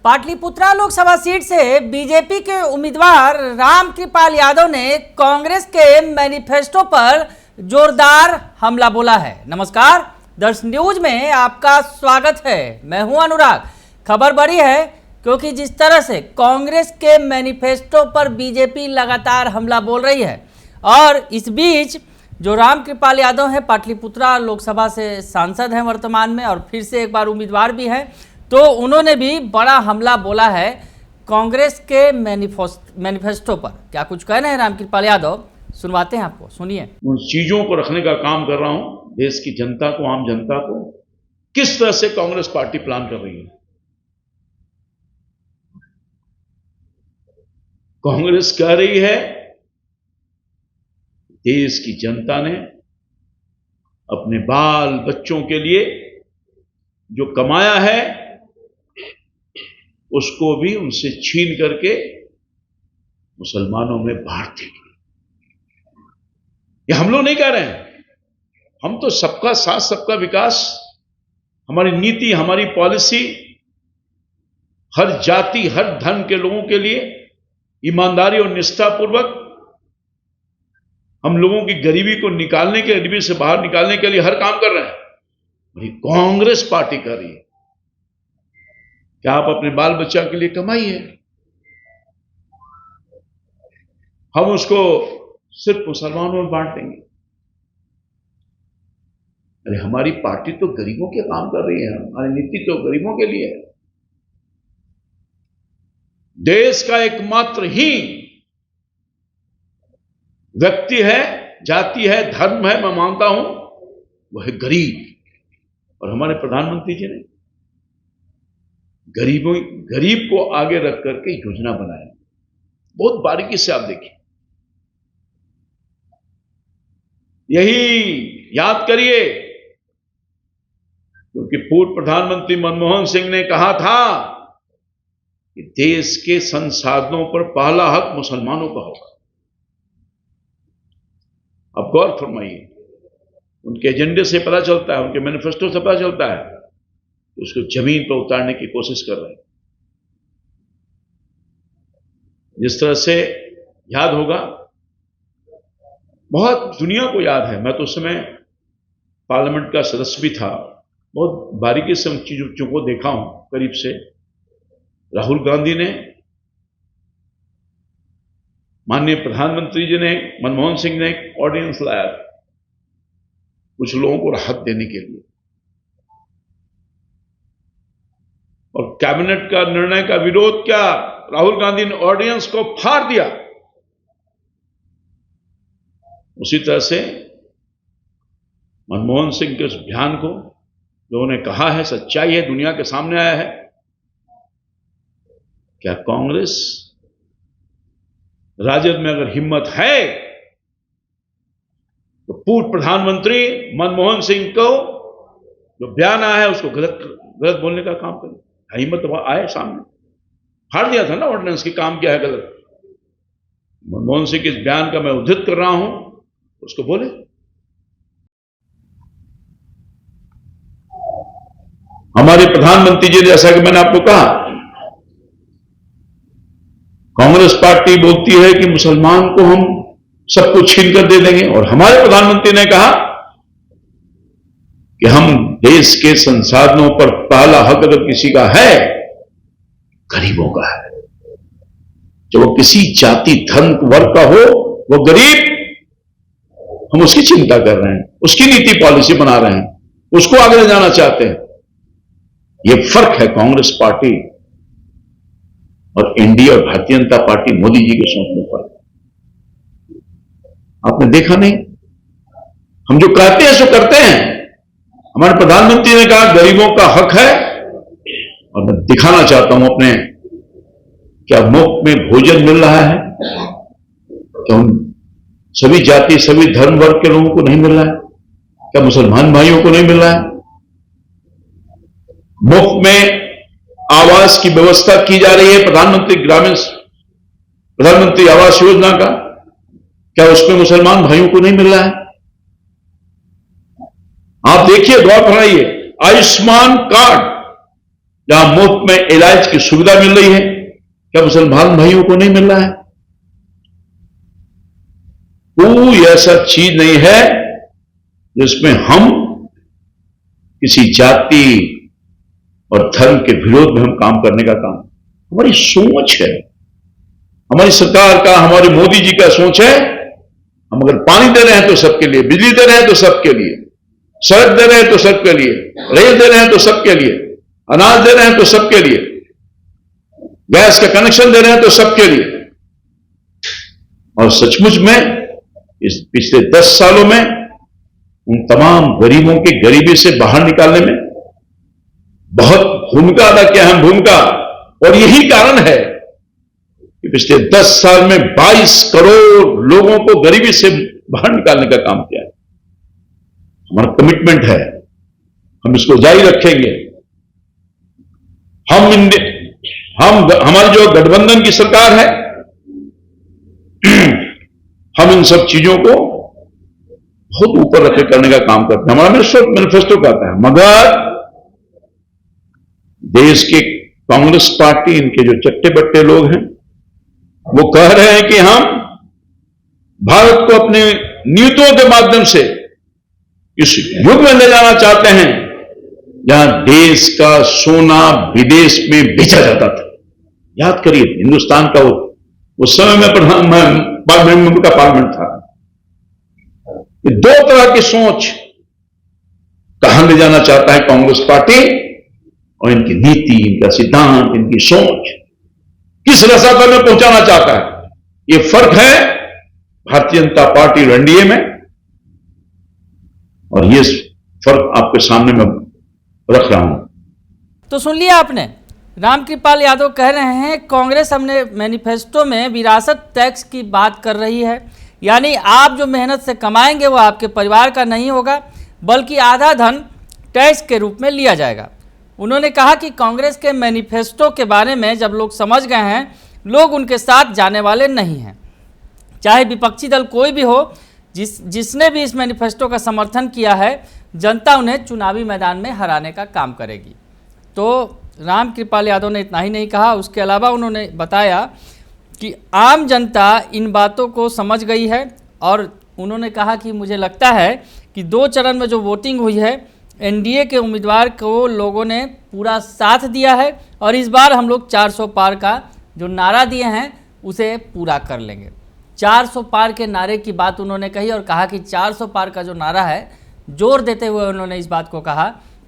Pataliputra Lok Sabha seat से BJP के उम्मीदवार रामकृपाल यादव ने कांग्रेस के मैनिफेस्टो पर जोरदार हमला बोला है। नमस्कार, दर्श न्यूज में आपका स्वागत है। मैं हूं अनुराग। खबर बड़ी है क्योंकि जिस तरह से कांग्रेस के मैनिफेस्टो पर बीजेपी लगातार हमला बोल रही है और इस बीच जो रामकृपाल यादव हैं, पाटलिपुत्रा लोकसभा से सांसद हैं वर्तमान में और फिर से एक बार उम्मीदवार भी हैं, तो उन्होंने भी बड़ा हमला बोला है कांग्रेस के मैनिफेस्टो पर। क्या कुछ कह रहे हैं रामकृपाल यादव, सुनवाते हैं आपको, सुनिए। उन चीजों को रखने का काम कर रहा हूं, देश की जनता को, आम जनता को किस तरह से कांग्रेस पार्टी प्लान कर रही है। कांग्रेस कह रही है देश की जनता ने अपने बाल बच्चों के लिए जो कमाया है उसको भी उनसे छीन करके मुसलमानों में बांट देगी। ये हम लोग नहीं कह रहे हैं, हम तो सबका साथ सबका विकास, हमारी नीति, हमारी पॉलिसी हर जाति हर धर्म के लोगों के लिए ईमानदारी और निष्ठापूर्वक हम लोगों की गरीबी को निकालने के, गरीबी से बाहर निकालने के लिए हर काम कर रहे हैं। वही कांग्रेस पार्टी कर रही है। क्या आप अपने बाल बच्चा के लिए कमाइए, हम उसको सिर्फ मुसलमानों में बांट देंगे। अरे हमारी पार्टी तो गरीबों के काम कर रही है, हमारी नीति तो गरीबों के लिए है। देश का एकमात्र ही व्यक्ति है, जाति है, धर्म है, मैं मानता हूं, वह है गरीब। और हमारे प्रधानमंत्री जी ने गरीब को आगे रख करके योजना बनाई। बहुत बारीकी से आप देखिए, यही याद करिए, क्योंकि पूर्व प्रधानमंत्री मनमोहन सिंह ने कहा था कि देश के संसाधनों पर पहला हक मुसलमानों का होगा। अब गौर फरमाइए, उनके एजेंडे से पता चलता है, उनके मैनिफेस्टो से पता चलता है, उसको जमीन पर उतारने की कोशिश कर रहे हैं। जिस तरह से याद होगा, बहुत दुनिया को याद है, मैं तो उस समय पार्लियामेंट का सदस्य भी था, बहुत बारीकी से उन चीजों को देखा हूं करीब से। राहुल गांधी ने, माननीय प्रधानमंत्री जी ने, मनमोहन सिंह ने एक ऑर्डिनेंस लाया था कुछ लोगों को राहत देने के लिए, और कैबिनेट का निर्णय का विरोध किया। राहुल गांधी ने ऑर्डिनेंस को फाड़ दिया। उसी तरह से मनमोहन सिंह के उस बयान को लोगों ने कहा है सच्चाई है, दुनिया के सामने आया है। क्या कांग्रेस राजद में अगर हिम्मत है तो पूर्व प्रधानमंत्री मनमोहन सिंह को जो बयान आया है उसको गलत बोलने का काम करे? हिम्मत तो आए सामने, फाड़ दिया था ना ऑर्डिनेंस की, काम किया है गलत। मनमोहन सिंह के इस बयान का मैं उद्धृत कर रहा हूं, उसको बोले। हमारे प्रधानमंत्री जी, जैसा कि मैंने आपको कहा, कांग्रेस पार्टी बोलती है कि मुसलमान को हम सब कुछ छीन कर दे देंगे, और हमारे प्रधानमंत्री ने कहा कि हम देश के संसाधनों पर पहला हक अगर किसी का है, गरीबों का है। जब वो किसी जाति धर्म वर्ग का हो, वो गरीब, हम उसकी चिंता कर रहे हैं, उसकी नीति पॉलिसी बना रहे हैं, उसको आगे ले जाना चाहते हैं। ये फर्क है कांग्रेस पार्टी और एनडीए और भारतीय जनता पार्टी मोदी जी के सोचने पर। आपने देखा नहीं, हम जो कहते हैं सो करते हैं। हमारे प्रधानमंत्री ने कहा गरीबों का हक है, और मैं दिखाना चाहता हूं अपने, क्या मुफ्त में भोजन मिल रहा है? क्या उन सभी जाति सभी धर्म वर्ग के लोगों को नहीं मिल रहा है? क्या मुसलमान भाइयों को नहीं मिल रहा है? मुफ्त में आवास की व्यवस्था की जा रही है, प्रधानमंत्री आवास योजना का, क्या उसमें मुसलमान भाइयों को नहीं मिल रहा है? आप देखिए, गौर फरमाइए, आयुष्मान कार्ड जहां मुफ्त में इलाज की सुविधा मिल रही है, क्या मुसलमान भाइयों को नहीं मिल रहा है? कोई ऐसा चीज नहीं है जिसमें हम किसी जाति और धर्म के विरोध में हम काम करने का काम, हमारी सोच है, हमारी सरकार का, हमारे मोदी जी का सोच है। हम अगर पानी दे रहे हैं तो सबके लिए, बिजली दे रहे हैं तो सबके लिए, सड़क दे रहे हैं तो सबके लिए, रेल दे रहे हैं तो सबके लिए, अनाज दे रहे हैं तो सबके लिए, गैस का कनेक्शन दे रहे हैं तो सबके लिए। और सचमुच में इस पिछले 10 सालों में उन तमाम गरीबों की गरीबी से बाहर निकालने में बहुत भूमिका अदा किया, अहम भूमिका। और यही कारण है कि पिछले 10 साल में 22 करोड़ लोगों को गरीबी से बाहर निकालने का काम किया है। हमारा कमिटमेंट है, हम इसको जारी रखेंगे। हमारी जो गठबंधन की सरकार है, हम इन सब चीजों को बहुत ऊपर रखे करने का काम करते हैं। हमारा मैनिफेस्टो कहता है, मगर देश की कांग्रेस पार्टी, इनके जो चट्टे बट्टे लोग हैं, वो कह रहे हैं कि हम भारत को अपने नीतियों के माध्यम से इस युग में ले जाना चाहते हैं जहां देश का सोना विदेश में बेचा जाता था। याद करिए, हिंदुस्तान का उस समय में पार्लियामेंट का पार्लियामेंट था। ये दो तरह की सोच कहां ले जाना चाहता है कांग्रेस पार्टी, और इनकी नीति, इनका सिद्धांत, इनकी सोच किस रसातल में पहुंचाना चाहता है। ये फर्क है भारतीय जनता पार्टी और एनडीए में, और ये फर्क आपके सामने मैं रख रहा हूं। तो सुन लिया आपने, रामकृपाल यादव कह रहे हैं कांग्रेस अपने मैनिफेस्टो में विरासत टैक्स की बात कर रही है, यानी आप जो मेहनत से कमाएंगे वो आपके परिवार का नहीं होगा, बल्कि आधा धन टैक्स के रूप में लिया जाएगा। उन्होंने कहा कि कांग्रेस के मैनिफेस्टो के बारे में जब लोग समझ गए हैं, लोग उनके साथ जाने वाले नहीं हैं। चाहे विपक्षी दल कोई भी हो, जिसने भी इस मैनिफेस्टो का समर्थन किया है, जनता उन्हें चुनावी मैदान में हराने का काम करेगी। तो रामकृपाल यादव ने इतना ही नहीं कहा, उसके अलावा उन्होंने बताया कि आम जनता इन बातों को समझ गई है, और उन्होंने कहा कि मुझे लगता है कि 2 चरण में जो वोटिंग हुई है, एनडीए के उम्मीदवार को लोगों ने पूरा साथ दिया है, और इस बार हम लोग 400 पार का जो नारा दिए हैं उसे पूरा कर लेंगे। 400 पार के नारे की बात उन्होंने कही, और कहा कि 400 पार का जो नारा है, जोर देते हुए उन्होंने इस बात को कहा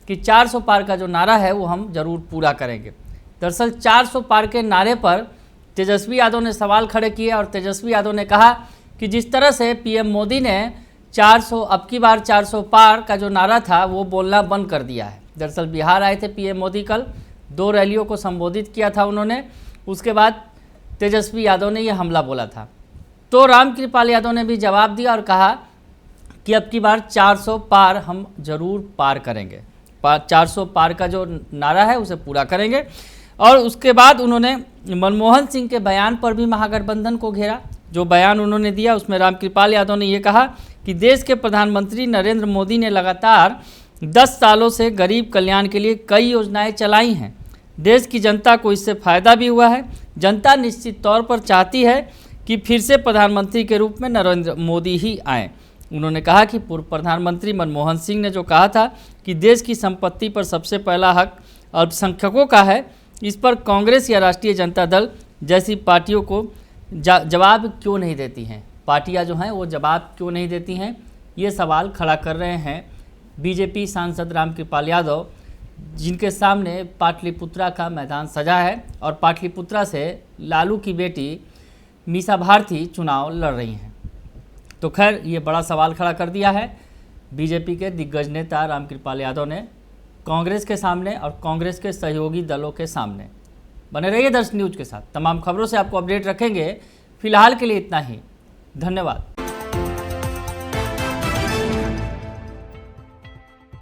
कि 400 पार का जो नारा है वो हम जरूर पूरा करेंगे। दरअसल 400 पार के नारे पर तेजस्वी यादव ने सवाल खड़े किए, और तेजस्वी यादव ने कहा कि जिस तरह से पीएम मोदी ने 400 अब की बार 400 पार का जो नारा था वो बोलना बंद कर दिया है। दरअसल बिहार आए थे पीएम मोदी, कल 2 रैलियों को संबोधित किया था उन्होंने, उसके बाद तेजस्वी यादव ने यह हमला बोला था। तो रामकृपाल यादव ने भी जवाब दिया और कहा कि अब की बार 400 पार हम जरूर पार करेंगे, 400 पार का जो नारा है उसे पूरा करेंगे। और उसके बाद उन्होंने मनमोहन सिंह के बयान पर भी महागठबंधन को घेरा। जो बयान उन्होंने दिया उसमें रामकृपाल यादव ने ये कहा कि देश के प्रधानमंत्री नरेंद्र मोदी ने लगातार 10 सालों से गरीब कल्याण के लिए कई योजनाएं चलाई हैं। देश की जनता को इससे फ़ायदा भी हुआ है। जनता निश्चित तौर पर चाहती है कि फिर से प्रधानमंत्री के रूप में नरेंद्र मोदी ही आएँ। उन्होंने कहा कि पूर्व प्रधानमंत्री मनमोहन सिंह ने जो कहा था कि देश की संपत्ति पर सबसे पहला हक अल्पसंख्यकों का है, इस पर कांग्रेस या राष्ट्रीय जनता दल जैसी पार्टियों को जवाब क्यों नहीं देती हैं, पार्टियां जो हैं वो जवाब क्यों नहीं देती हैं, ये सवाल खड़ा कर रहे हैं बीजेपी सांसद रामकृपाल यादव, जिनके सामने पाटलिपुत्रा का मैदान सजा है और पाटलिपुत्रा से लालू की बेटी मीसा भारती चुनाव लड़ रही हैं। तो खैर ये बड़ा सवाल खड़ा कर दिया है बीजेपी के दिग्गज नेता रामकृपाल यादव ने कांग्रेस के सामने और कांग्रेस के सहयोगी दलों के सामने। बने रहिए दर्शन न्यूज के साथ, तमाम खबरों से आपको अपडेट रखेंगे। फिलहाल के लिए इतना ही, धन्यवाद।